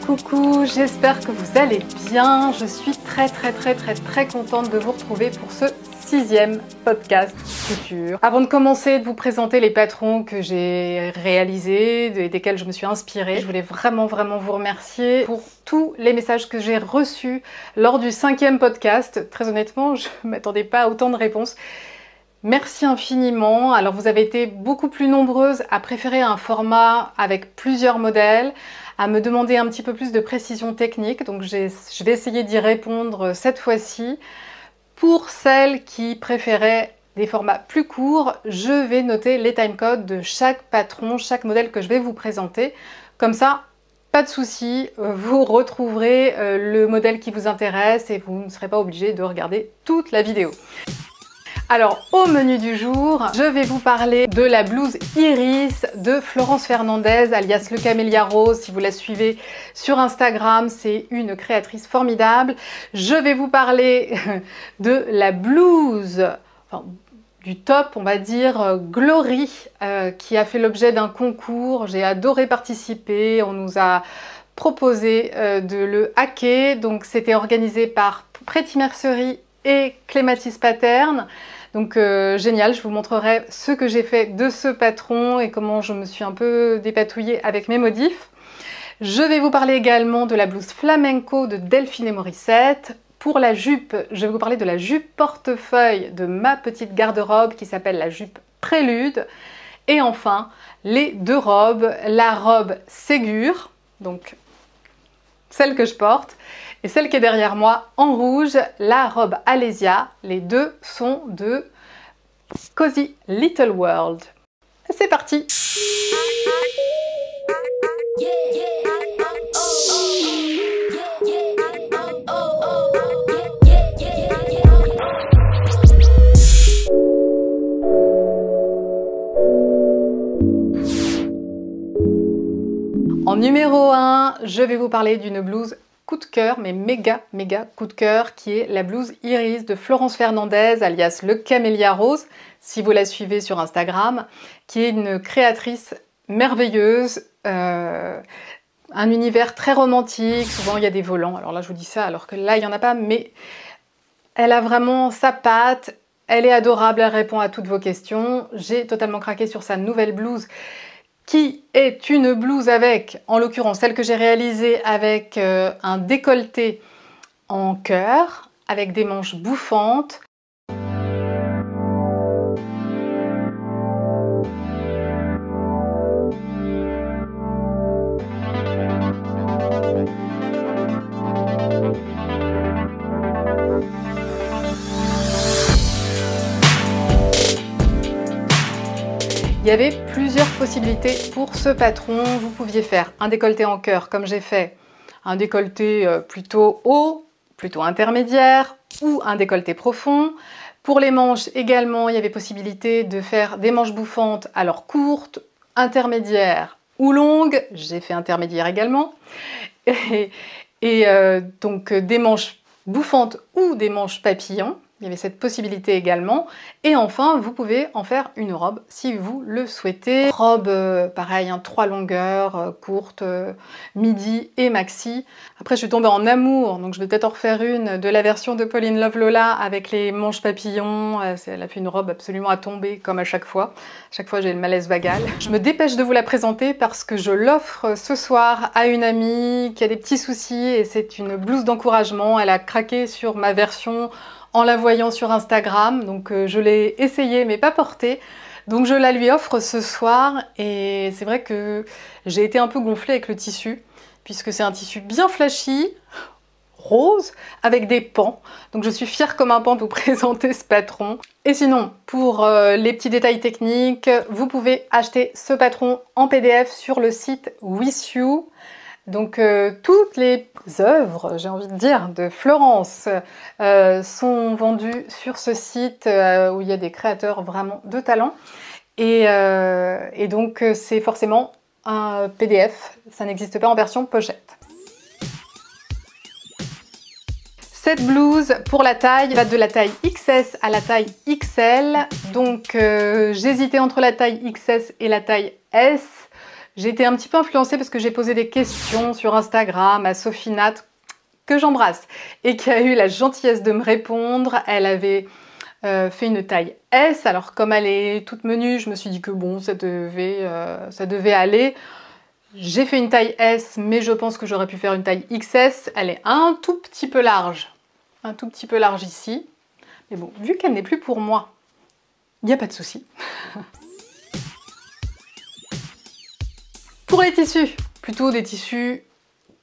Coucou, j'espère que vous allez bien. Je suis très contente de vous retrouver pour ce 6e podcast couture. Avant de commencer, de vous présenter les patrons que j'ai réalisés, desquels je me suis inspirée, je voulais vraiment vous remercier pour tous les messages que j'ai reçus lors du 5e podcast. Très honnêtement, je ne m'attendais pas à autant de réponses. Merci infiniment. Alors vous avez été beaucoup plus nombreuses à préférer un format avec plusieurs modèles, à me demander un petit peu plus de précision technique. Donc je vais essayer d'y répondre cette fois-ci. Pour celles qui préféraient des formats plus courts, je vais noter les timecodes de chaque patron, chaque modèle que je vais vous présenter. Comme ça, pas de souci, vous retrouverez le modèle qui vous intéresse et vous ne serez pas obligé de regarder toute la vidéo. Alors, au menu du jour, je vais vous parler de la blouse Iris de Florence Fernandez, alias Le Camélia Rose. Si vous la suivez sur Instagram, c'est une créatrice formidable. Je vais vous parler de la blouse, enfin, du top, on va dire, Glory, qui a fait l'objet d'un concours. J'ai adoré participer, on nous a proposé de le hacker. Donc, c'était organisé par Pretty Mercerie et Clématis Pattern. Donc génial, je vous montrerai ce que j'ai fait de ce patron et comment je me suis un peu dépatouillée avec mes modifs. Je vais vous parler également de la blouse flamenco de Delphine et Morissette. Pour la jupe, je vais vous parler de la jupe portefeuille de ma petite garde-robe qui s'appelle la jupe Prélude. Et enfin, les deux robes, la robe Ségur, donc celle que je porte, et celle qui est derrière moi en rouge, la robe Alésia. Les deux sont de Cozy Little World. C'est parti! En numéro 1, je vais vous parler d'une blouse coup de cœur, mais méga coup de cœur, qui est la blouse Iris de Florence Fernandez, alias Le Camélia Rose, si vous la suivez sur Instagram, qui est une créatrice merveilleuse, un univers très romantique, souvent il y a des volants, alors là je vous dis ça alors que là il n'y en a pas, mais elle a vraiment sa patte, elle est adorable, elle répond à toutes vos questions. J'ai totalement craqué sur sa nouvelle blouse, qui est une blouse avec, en l'occurrence celle que j'ai réalisée avec un décolleté en cœur, avec des manches bouffantes. Il y avait plusieurs possibilités pour ce patron. Vous pouviez faire un décolleté en cœur comme j'ai fait, un décolleté plutôt haut, plutôt intermédiaire ou un décolleté profond. Pour les manches également, il y avait possibilité de faire des manches bouffantes, alors courtes, intermédiaires ou longues. J'ai fait intermédiaire également. Donc des manches bouffantes ou des manches papillons. Il y avait cette possibilité également. Et enfin, vous pouvez en faire une robe si vous le souhaitez. Robe, pareil, 3 longueurs, courte, midi et maxi. Après, je suis tombée en amour, donc je vais peut-être en refaire une de la version de Pauline Love Lola avec les manches papillons. Elle a fait une robe absolument à tomber, comme à chaque fois. Chaque fois, j'ai le malaise vagal. Je me dépêche de vous la présenter parce que je l'offre ce soir à une amie qui a des petits soucis et c'est une blouse d'encouragement. Elle a craqué sur ma version en la voyant sur Instagram, donc je l'ai essayée mais pas portée, donc je la lui offre ce soir et c'est vrai que j'ai été un peu gonflée avec le tissu puisque c'est un tissu bien flashy, rose, avec des pans, donc je suis fière comme un pan de vous présenter ce patron. Et sinon, pour les petits détails techniques, vous pouvez acheter ce patron en PDF sur le site With You. Donc toutes les œuvres, j'ai envie de dire, de Florence sont vendues sur ce site où il y a des créateurs vraiment de talent. Et donc c'est forcément un PDF, ça n'existe pas en version pochette. Cette blouse, pour la taille, va de la taille XS à la taille XL. Donc j'hésitais entre la taille XS et la taille S. J'ai été un petit peu influencée parce que j'ai posé des questions sur Instagram à Sophie Nat, que j'embrasse, et qui a eu la gentillesse de me répondre. Elle avait fait une taille S, alors comme elle est toute menue, je me suis dit que bon, ça devait aller. J'ai fait une taille S, mais je pense que j'aurais pu faire une taille XS. Elle est un tout petit peu large ici. Mais bon, vu qu'elle n'est plus pour moi, il n'y a pas de souci. Pour les tissus, plutôt des tissus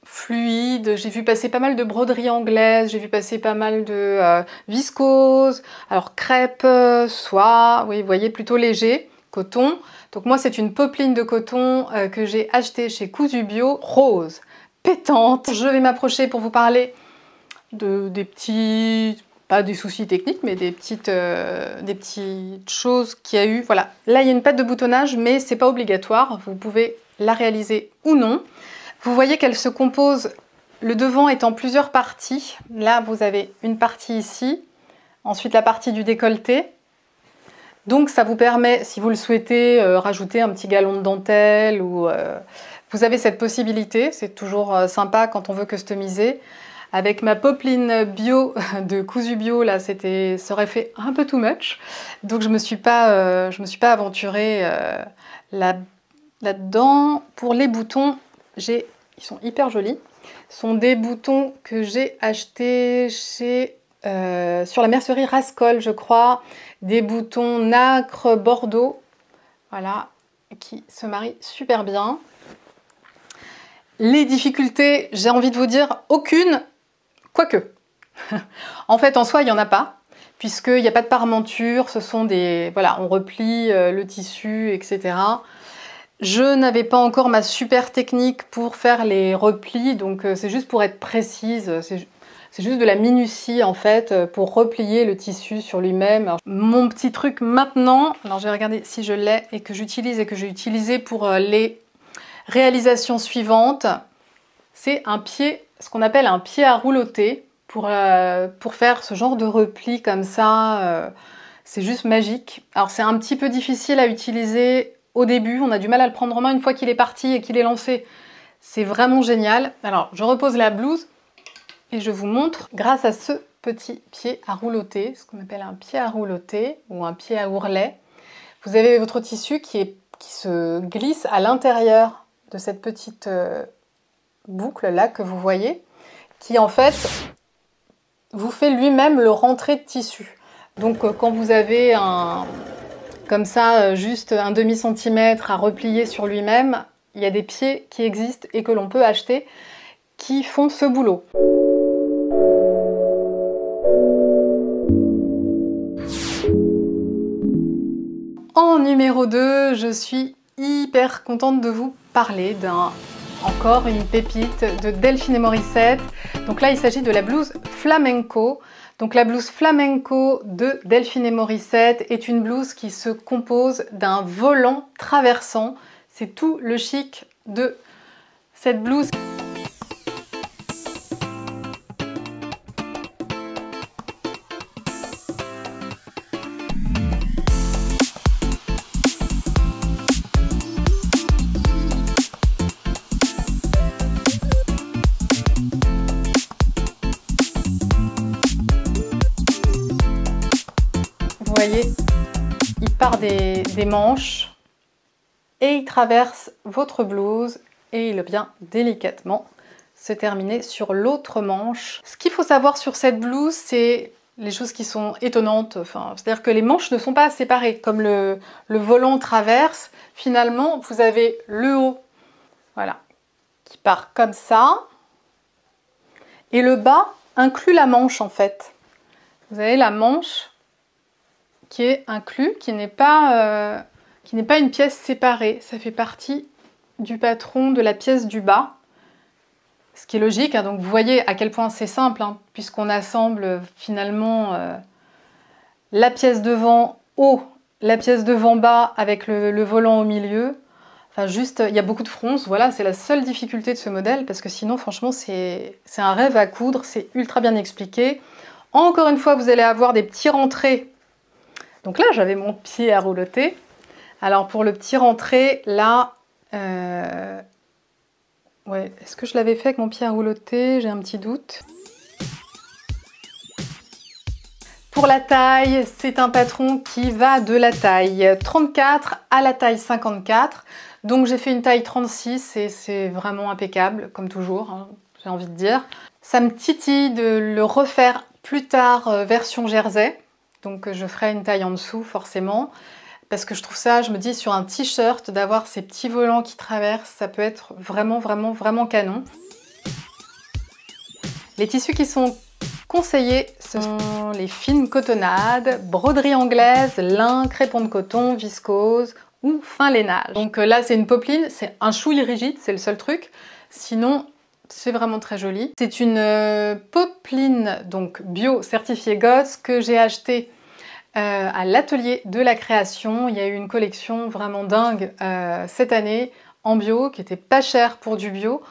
fluides. J'ai vu passer pas mal de broderies anglaises, j'ai vu passer pas mal de viscose, alors crêpe, soie, oui, vous voyez, plutôt léger, coton. Donc moi, c'est une popeline de coton que j'ai achetée chez Cousu Bio, rose, pétante. Je vais m'approcher pour vous parler des petits, pas des soucis techniques, mais des petites choses qu'il y a eu. Voilà, là il y a une patte de boutonnage, mais c'est pas obligatoire, vous pouvez la réaliser ou non. Vous voyez qu'elle se compose, le devant est en plusieurs parties. Là, vous avez une partie ici, ensuite la partie du décolleté. Donc ça vous permet, si vous le souhaitez, rajouter un petit galon de dentelle ou vous avez cette possibilité. C'est toujours sympa quand on veut customiser. Avec ma popeline bio de Cousu Bio, là, ça aurait fait un peu too much. Donc je me suis pas aventurée là-dedans. Pour les boutons, ils sont hyper jolis. Ce sont des boutons que j'ai achetés sur la mercerie Rascol, je crois. Des boutons nacre bordeaux, voilà, qui se marient super bien. Les difficultés, j'ai envie de vous dire, aucune, quoique. En fait, en soi, il n'y en a pas, puisqu'il n'y a pas de parementure, ce sont des... Voilà, on replie le tissu, etc. Je n'avais pas encore ma super technique pour faire les replis, donc c'est juste pour être précise, c'est juste de la minutie en fait pour replier le tissu sur lui-même. Mon petit truc maintenant, alors je vais regarder si je l'ai et que j'utilise et que j'ai utilisé pour les réalisations suivantes, c'est un pied, ce qu'on appelle un pied à roulotter pour faire ce genre de repli comme ça. C'est juste magique. Alors c'est un petit peu difficile à utiliser au début, on a du mal à le prendre en main une fois qu'il est parti et qu'il est lancé. C'est vraiment génial. Alors je repose la blouse. Et je vous montre, grâce à ce petit pied à roulotter, ce qu'on appelle un pied à roulotter ou un pied à ourlet, vous avez votre tissu qui se glisse à l'intérieur de cette petite boucle là que vous voyez, qui en fait vous fait lui-même le rentré de tissu. Donc quand vous avez comme ça juste un demi-centimètre à replier sur lui-même, il y a des pieds qui existent et que l'on peut acheter qui font ce boulot. En numéro 2, je suis hyper contente de vous parler encore une pépite de Delphine et Morissette. Donc là, il s'agit de la blouse flamenco. Donc la blouse flamenco de Delphine et Morissette est une blouse qui se compose d'un volant traversant. C'est tout le chic de cette blouse. Vous voyez, il part des manches et il traverse votre blouse et il vient délicatement se terminer sur l'autre manche. Ce qu'il faut savoir sur cette blouse, c'est les choses qui sont étonnantes. C'est-à-dire que les manches ne sont pas séparées. Comme le volant traverse, finalement, vous avez le haut, voilà, qui part comme ça. Et le bas inclut la manche, en fait. Vous avez la manche qui est inclus, qui n'est pas une pièce séparée. Ça fait partie du patron de la pièce du bas, ce qui est logique. Hein. Donc vous voyez à quel point c'est simple, hein, puisqu'on assemble finalement la pièce devant haut, la pièce devant bas avec le volant au milieu. Enfin juste, il y a beaucoup de fronces. Voilà, c'est la seule difficulté de ce modèle, parce que sinon franchement c'est un rêve à coudre, c'est ultra bien expliqué. Encore une fois, vous allez avoir des petits rentrés. Donc là, j'avais mon pied à roulotter. Alors pour le petit rentré, là, Ouais, est-ce que je l'avais fait avec mon pied à roulotter? J'ai un petit doute. Pour la taille, c'est un patron qui va de la taille 34 à la taille 54. Donc j'ai fait une taille 36 et c'est vraiment impeccable, comme toujours, hein, j'ai envie de dire. Ça me titille de le refaire plus tard version jersey. Donc je ferai une taille en dessous forcément. Parce que je trouve ça, je me dis, sur un t-shirt, d'avoir ces petits volants qui traversent, ça peut être vraiment, vraiment, vraiment canon. Les tissus qui sont conseillés, ce sont les fines cotonnades, broderie anglaise, lin, crépon de coton, viscose ou fin lainage. Donc là, c'est une popeline, c'est un chouille rigide, c'est le seul truc. Sinon, c'est vraiment très joli. C'est une popeline donc bio certifiée GOTS que j'ai achetée à l'atelier de la création. Il y a eu une collection vraiment dingue cette année en bio qui était pas chère pour du bio.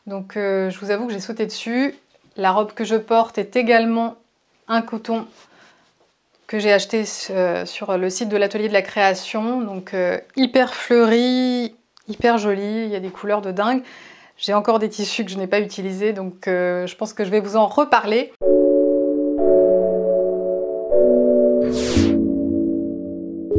Donc je vous avoue que j'ai sauté dessus. La robe que je porte est également un coton que j'ai acheté sur le site de l'atelier de la création. Donc hyper fleuri, hyper joli, il y a des couleurs de dingue. J'ai encore des tissus que je n'ai pas utilisés, donc je pense que je vais vous en reparler.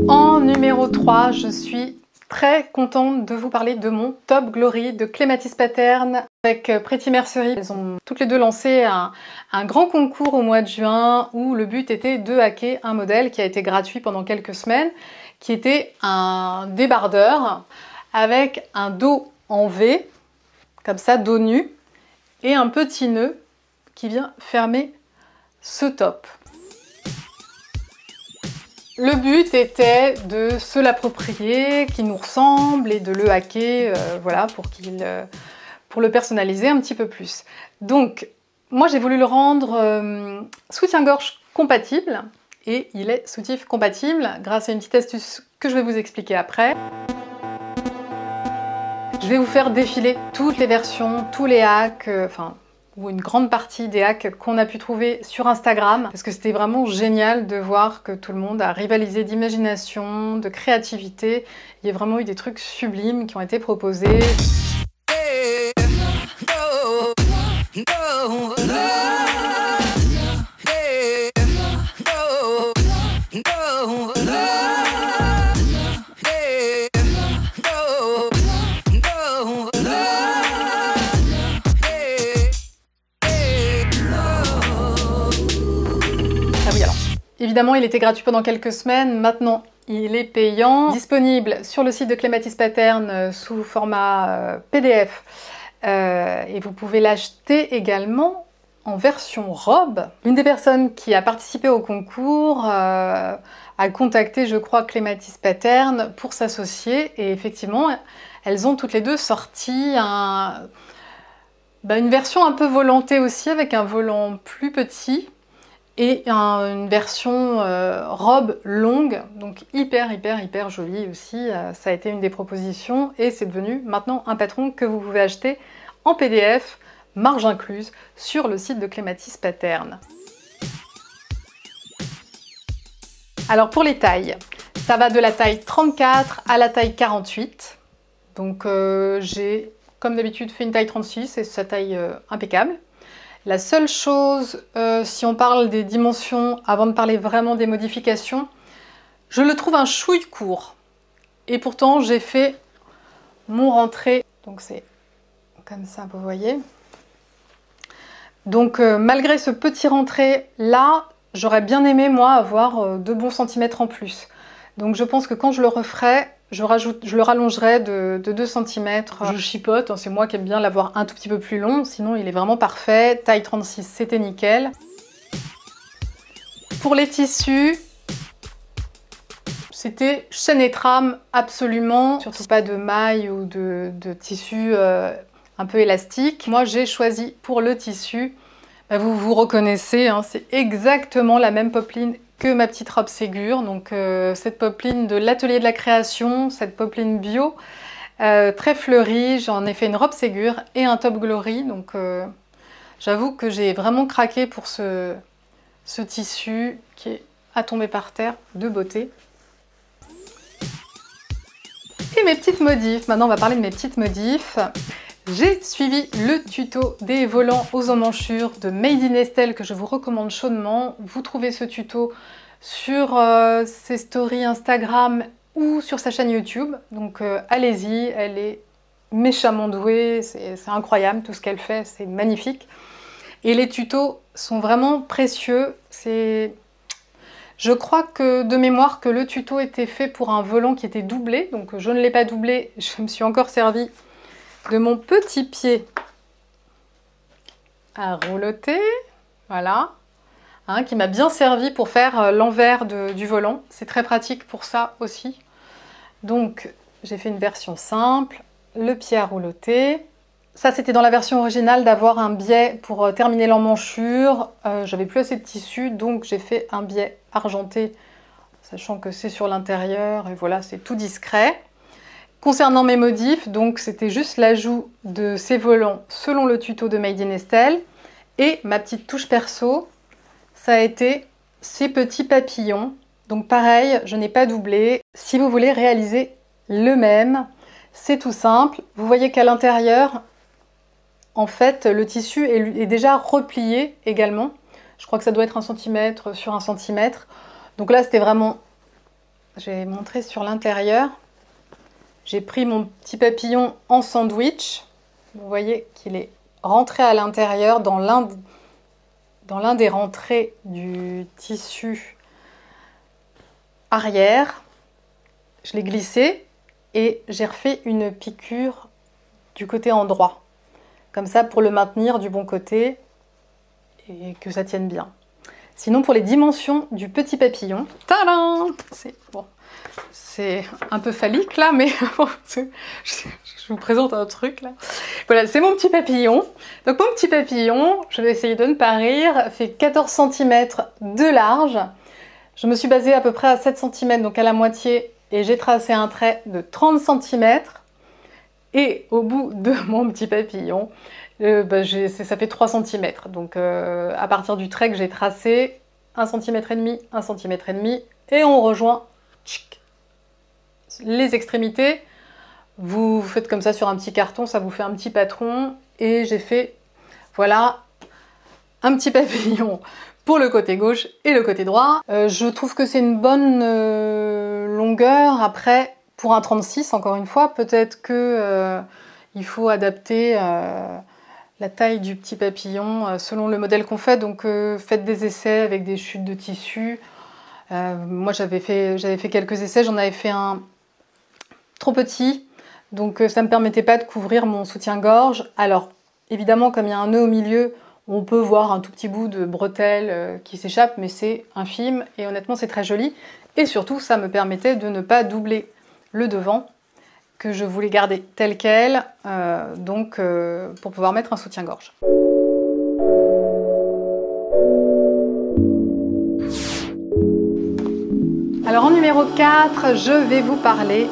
En numéro 3, je suis très contente de vous parler de mon Top Glory de Clematis Pattern avec Pretty Mercery. Elles ont toutes les deux lancé un grand concours au mois de juin où le but était de hacker un modèle qui a été gratuit pendant quelques semaines, qui était un débardeur avec un dos en V, comme ça, dos nu, et un petit nœud qui vient fermer ce top. Le but était de se l'approprier, qu'il nous ressemble et de le hacker, voilà, pour le personnaliser un petit peu plus. Donc, moi j'ai voulu le rendre soutien-gorge compatible et il est soutif compatible grâce à une petite astuce que je vais vous expliquer après. Je vais vous faire défiler toutes les versions, tous les hacks, ou une grande partie des hacks qu'on a pu trouver sur Instagram, parce que c'était vraiment génial de voir que tout le monde a rivalisé d'imagination, de créativité. Il y a vraiment eu des trucs sublimes qui ont été proposés. Évidemment, il était gratuit pendant quelques semaines, maintenant il est payant. Disponible sur le site de Clematis Pattern sous format PDF. Et vous pouvez l'acheter également en version robe. Une des personnes qui a participé au concours a contacté, je crois, Clematis Pattern pour s'associer. Et effectivement, elles ont toutes les deux sorti une version un peu volantée aussi, avec un volant plus petit. Et une version robe longue, donc hyper jolie aussi. Ça a été une des propositions et c'est devenu maintenant un patron que vous pouvez acheter en PDF, marge incluse, sur le site de Clematis Pattern. Alors pour les tailles, ça va de la taille 34 à la taille 48. Donc j'ai, comme d'habitude, fait une taille 36 et sa taille impeccable. La seule chose, si on parle des dimensions, avant de parler vraiment des modifications, je le trouve un chouille court. Et pourtant, j'ai fait mon rentré. Donc c'est comme ça, vous voyez. Donc malgré ce petit rentré là, j'aurais bien aimé, moi, avoir 2 bons centimètres en plus. Donc je pense que quand je le referai, je le rallongerai de 2 cm. Je chipote, hein, c'est moi qui aime bien l'avoir un tout petit peu plus long, sinon il est vraiment parfait. Taille 36, c'était nickel. Pour les tissus, c'était chaîne et trame absolument, surtout pas de maille ou de tissu un peu élastique. Moi j'ai choisi pour le tissu, vous vous reconnaissez, hein, c'est exactement la même popeline que ma petite robe Ségur, donc cette popeline de l'atelier de la création, cette popeline bio, très fleurie. J'en ai fait une robe Ségur et un Top Glory, donc j'avoue que j'ai vraiment craqué pour ce tissu qui est à tomber par terre, de beauté. fait mes petites modifs. Maintenant, on va parler de mes petites modifs. J'ai suivi le tuto des volants aux emmanchures de Made in Estelle que je vous recommande chaudement. Vous trouvez ce tuto sur ses stories Instagram ou sur sa chaîne YouTube. Donc allez-y, elle est méchamment douée, c'est incroyable tout ce qu'elle fait, c'est magnifique. Et les tutos sont vraiment précieux. Je crois que de mémoire que le tuto était fait pour un volant qui était doublé, donc je ne l'ai pas doublé, je me suis encore servi de mon petit pied à roulotter, voilà, hein, qui m'a bien servi pour faire l'envers du volant. C'est très pratique pour ça aussi. Donc j'ai fait une version simple, le pied à roulotter. Ça, c'était dans la version originale d'avoir un biais pour terminer l'emmanchure. J'avais plus assez de tissu, donc j'ai fait un biais argenté, sachant que c'est sur l'intérieur, et voilà, c'est tout discret. Concernant mes modifs, donc c'était juste l'ajout de ces volants selon le tuto de Made in Estelle. Et ma petite touche perso, ça a été ces petits papillons. Donc pareil, je n'ai pas doublé. Si vous voulez réaliser le même, c'est tout simple. Vous voyez qu'à l'intérieur, en fait, le tissu est déjà replié également. Je crois que ça doit être 1 cm sur 1 cm. Donc là, c'était vraiment... J'ai montré sur l'intérieur. J'ai pris mon petit papillon en sandwich. Vous voyez qu'il est rentré à l'intérieur dans l'un des rentrées du tissu arrière. Je l'ai glissé et j'ai refait une piqûre du côté endroit. Comme ça pour le maintenir du bon côté et que ça tienne bien. Sinon pour les dimensions du petit papillon, tadam, c'est un peu phallique là, mais je vous présente un truc là. Voilà, c'est mon petit papillon. Donc mon petit papillon, je vais essayer de ne pas rire, fait 14 cm de large. Je me suis basée à peu près à 7 cm, donc à la moitié, et j'ai tracé un trait de 30 cm. Et au bout de mon petit papillon, ça fait 3 cm. Donc à partir du trait que j'ai tracé, 1,5 cm, 1,5 cm, et on rejoint les extrémités. Vous faites comme ça sur un petit carton, ça vous fait un petit patron. Et j'ai fait, voilà, un petit papillon pour le côté gauche et le côté droit. Je trouve que c'est une bonne longueur. Après, pour un 36, encore une fois, peut-être que il faut adapter la taille du petit papillon selon le modèle qu'on fait. Donc faites des essais avec des chutes de tissu. Moi j'avais fait quelques essais, j'en avais fait un trop petit, donc ça ne me permettait pas de couvrir mon soutien-gorge. Alors évidemment, comme il y a un nœud au milieu, on peut voir un tout petit bout de bretelle qui s'échappe, mais c'est infime et honnêtement c'est très joli. Et surtout ça me permettait de ne pas doubler le devant, que je voulais garder tel quel, pour pouvoir mettre un soutien-gorge. Alors en numéro 4, je vais vous parler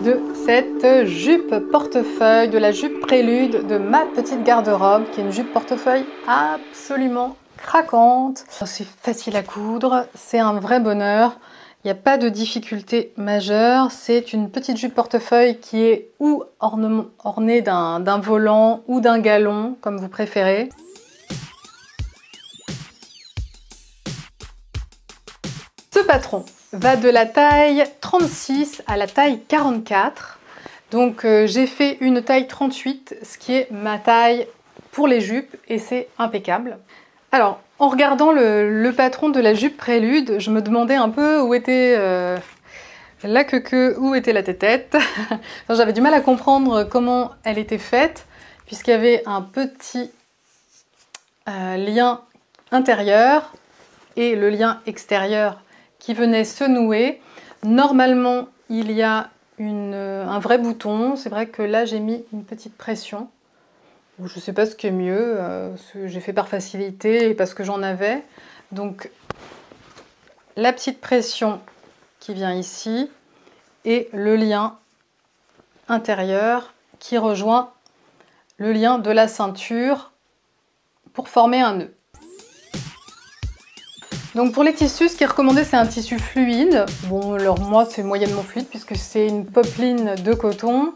de cette jupe portefeuille, de la jupe prélude de ma petite garde-robe, qui est une jupe portefeuille absolument craquante. C'est facile à coudre, c'est un vrai bonheur, il n'y a pas de difficulté majeure. C'est une petite jupe portefeuille qui est ou ornée d'un volant ou d'un galon, comme vous préférez. Ce patron va de la taille 36 à la taille 44. Donc j'ai fait une taille 38, ce qui est ma taille pour les jupes, et c'est impeccable. Alors, en regardant le patron de la jupe prélude, je me demandais un peu où était la queue, où était la tête. J'avais du mal à comprendre comment elle était faite, puisqu'il y avait un petit lien intérieur et le lien extérieur qui venait se nouer. Normalement, il y a un vrai bouton. C'est vrai que là, j'ai mis une petite pression. Je ne sais pas ce qui est mieux. J'ai fait par facilité et parce que j'en avais. Donc, la petite pression qui vient ici et le lien intérieur qui rejoint le lien de la ceinture pour former un nœud. Donc pour les tissus, ce qui est recommandé, c'est un tissu fluide. Bon, alors moi, c'est moyennement fluide puisque c'est une popeline de coton.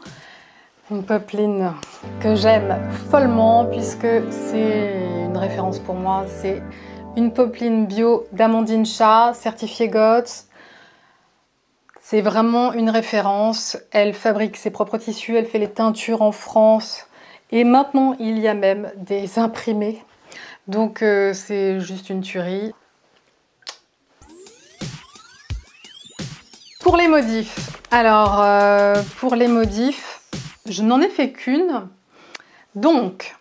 Une popeline que j'aime follement puisque c'est une référence pour moi. C'est une popeline bio d'Amandine Chat, certifiée GOTS. C'est vraiment une référence. Elle fabrique ses propres tissus, elle fait les teintures en France. Et maintenant, il y a même des imprimés. Donc c'est juste une tuerie. Pour les modifs, alors pour les modifs, je n'en ai fait qu'une. Donc,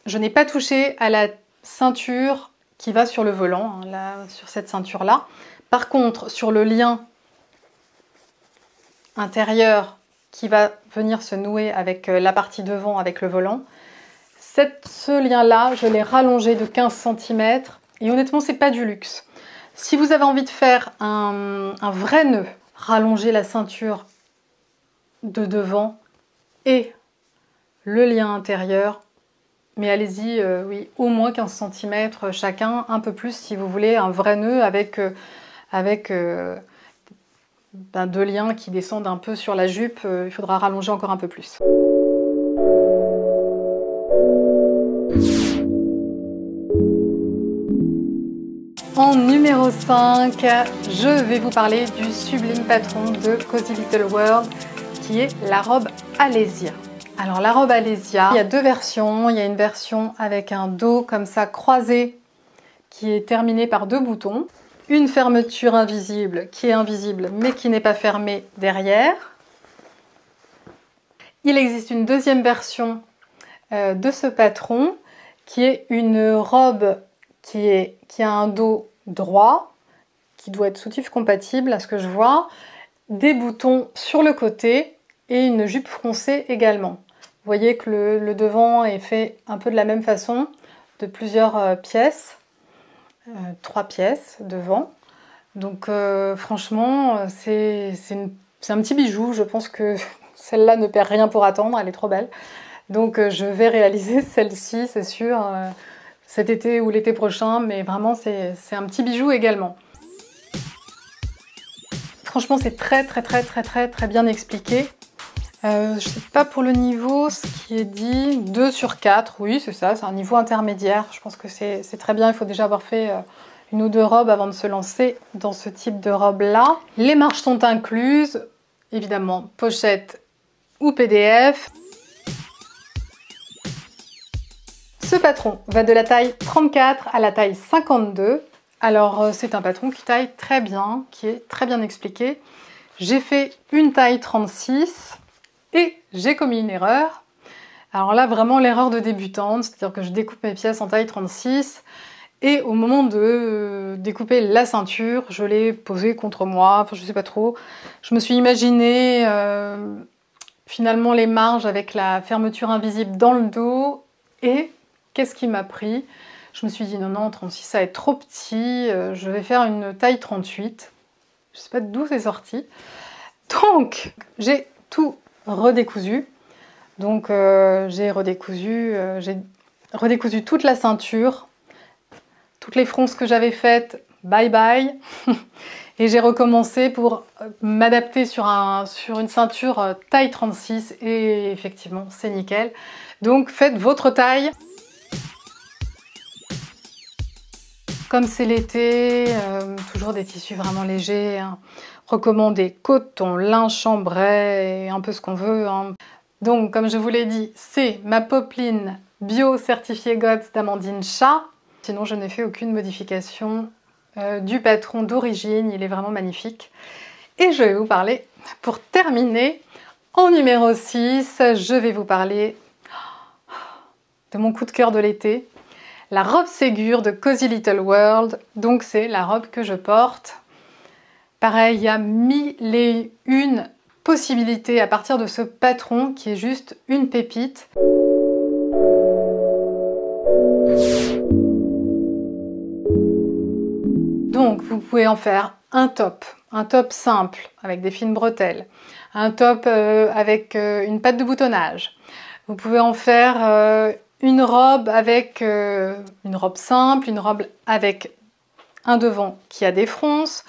je n'ai pas touché à la ceinture qui va sur le volant, hein, là, sur cette ceinture-là. Par contre, sur le lien intérieur qui va venir se nouer avec la partie devant, avec le volant, ce lien-là, je l'ai rallongé de 15 cm. Et honnêtement, c'est pas du luxe. Si vous avez envie de faire un vrai nœud, rallonger la ceinture de devant et le lien intérieur, mais allez-y, oui, au moins 15 cm chacun, un peu plus si vous voulez un vrai nœud avec deux liens qui descendent un peu sur la jupe, il faudra rallonger encore un peu plus. En numéro 5, je vais vous parler du sublime patron de Cozy Little World qui est la robe Alésia. Alors la robe Alésia, il y a deux versions. Il y a une version avec un dos comme ça croisé qui est terminé par deux boutons. Une fermeture invisible qui est invisible mais qui n'est pas fermée derrière. Il existe une deuxième version de ce patron qui est une robe qui a un dos droit, qui doit être soutif compatible à ce que je vois, des boutons sur le côté et une jupe froncée également. Vous voyez que le devant est fait un peu de la même façon, de plusieurs pièces, 3 pièces devant. Donc franchement, c'est un petit bijou, je pense que celle-là ne perd rien pour attendre, elle est trop belle. Donc je vais réaliser celle-ci, c'est sûr, cet été ou l'été prochain, mais vraiment c'est un petit bijou également. Franchement, c'est très bien expliqué. Je sais pas pour le niveau, ce qui est dit, 2 sur 4, oui c'est ça, c'est un niveau intermédiaire. Je pense que c'est très bien, il faut déjà avoir fait une ou deux robes avant de se lancer dans ce type de robe-là. Les marges sont incluses, évidemment, pochette ou PDF. Ce patron va de la taille 34 à la taille 52. Alors c'est un patron qui taille très bien, qui est très bien expliqué. J'ai fait une taille 36 et j'ai commis une erreur. Alors là vraiment l'erreur de débutante, c'est-à-dire que je découpe mes pièces en taille 36 et au moment de découper la ceinture, je l'ai posée contre moi, enfin je sais pas trop. Je me suis imaginé finalement les marges avec la fermeture invisible dans le dos et qu'est-ce qui m'a pris? Je me suis dit non, 36 ça va être trop petit, je vais faire une taille 38. Je sais pas d'où c'est sorti. Donc j'ai tout redécousu. Donc j'ai redécousu toute la ceinture, toutes les fronces que j'avais faites, bye bye. Et j'ai recommencé pour m'adapter sur une ceinture taille 36 et effectivement c'est nickel. Donc faites votre taille. Comme c'est l'été, toujours des tissus vraiment légers, hein. Recommandé coton, lin chambray, et un peu ce qu'on veut, hein. Donc comme je vous l'ai dit, c'est ma popeline bio certifiée GOTS d'Amandine Chat. Sinon je n'ai fait aucune modification du patron d'origine, il est vraiment magnifique. Et je vais vous parler, pour terminer, en numéro 6, je vais vous parler de mon coup de cœur de l'été. La robe Ségur de Cozy Little World, donc c'est la robe que je porte. Pareil, il y a 1001 possibilités à partir de ce patron qui est juste une pépite. Donc vous pouvez en faire un top simple avec des fines bretelles, un top avec une patte de boutonnage. Vous pouvez en faire une robe avec une robe simple, une robe avec un devant qui a des fronces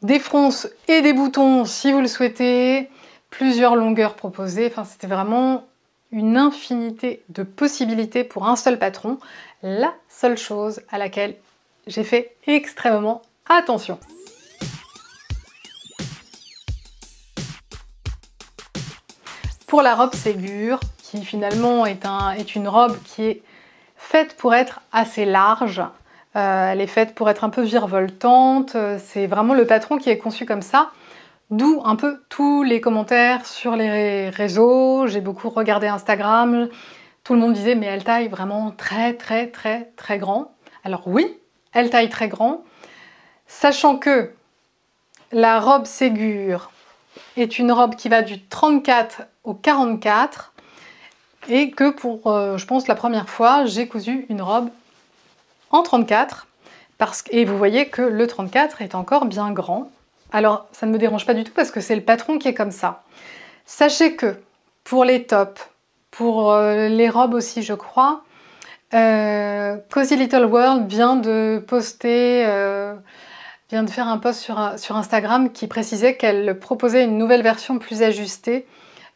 et des boutons si vous le souhaitez, plusieurs longueurs proposées, enfin c'était vraiment une infinité de possibilités pour un seul patron. La seule chose à laquelle j'ai fait extrêmement attention. Pour la robe Ségur, qui finalement est une robe qui est faite pour être assez large, elle est faite pour être un peu virevoltante, c'est vraiment le patron qui est conçu comme ça, d'où un peu tous les commentaires sur les réseaux. J'ai beaucoup regardé Instagram, tout le monde disait mais elle taille vraiment très très très très grand. Alors oui, elle taille très grand, sachant que la robe Ségur est une robe qui va du 34 au 44 et que pour, je pense, la première fois, j'ai cousu une robe en 34 et vous voyez que le 34 est encore bien grand. Alors ça ne me dérange pas du tout parce que c'est le patron qui est comme ça. Sachez que pour les tops, pour les robes aussi je crois, Cozy Little World vient de poster, vient de faire un post sur Instagram qui précisait qu'elle proposait une nouvelle version plus ajustée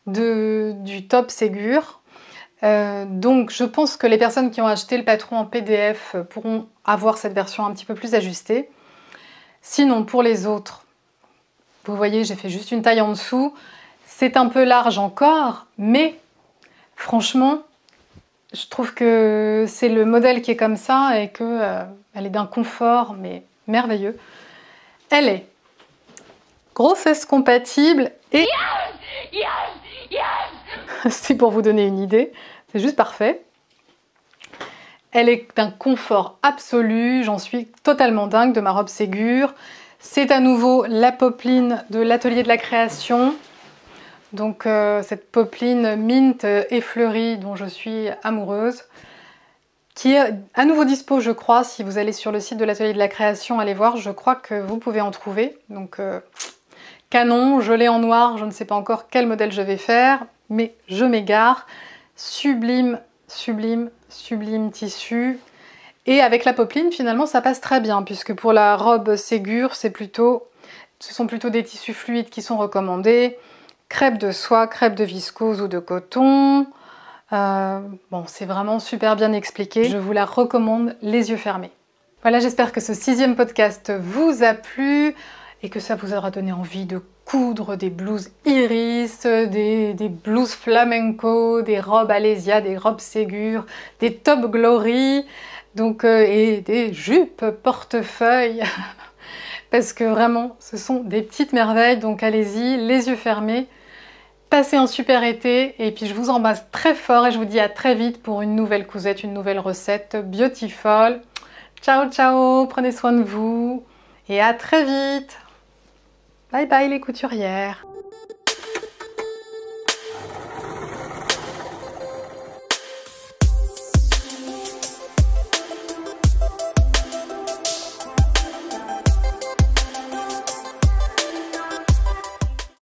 du top Ségur. Donc je pense que les personnes qui ont acheté le patron en PDF pourront avoir cette version un petit peu plus ajustée. Sinon pour les autres, vous voyez j'ai fait juste une taille en dessous, c'est un peu large encore, mais franchement je trouve que c'est le modèle qui est comme ça et qu'elle est d'un confort mais merveilleux. Elle est grossesse compatible et c'est pour vous donner une idée, c'est juste parfait. Elle est d'un confort absolu, j'en suis totalement dingue de ma robe Ségur. C'est à nouveau la popeline de l'atelier de la création. Donc cette popeline mint effleurie dont je suis amoureuse, qui est à nouveau dispo je crois, si vous allez sur le site de l'atelier de la création, allez voir, je crois que vous pouvez en trouver. Donc canon, je l'ai en noir, je ne sais pas encore quel modèle je vais faire, mais je m'égare. Sublime, sublime, sublime tissu. Et avec la popeline, finalement, ça passe très bien, puisque pour la robe Ségur, ce sont plutôt des tissus fluides qui sont recommandés. Crêpe de soie, crêpe de viscose ou de coton. Bon, c'est vraiment super bien expliqué. Je vous la recommande les yeux fermés. Voilà, j'espère que ce 6e podcast vous a plu et que ça vous aura donné envie de coudre des blouses iris, des blouses flamenco, des robes Alésia, des robes Ségur, des top glory, donc, et des jupes portefeuille. Parce que vraiment, ce sont des petites merveilles, donc allez-y, les yeux fermés. Passez un super été et puis je vous embrasse très fort et je vous dis à très vite pour une nouvelle cousette, une nouvelle recette beautiful. Ciao ciao, prenez soin de vous et à très vite. Bye bye les couturières.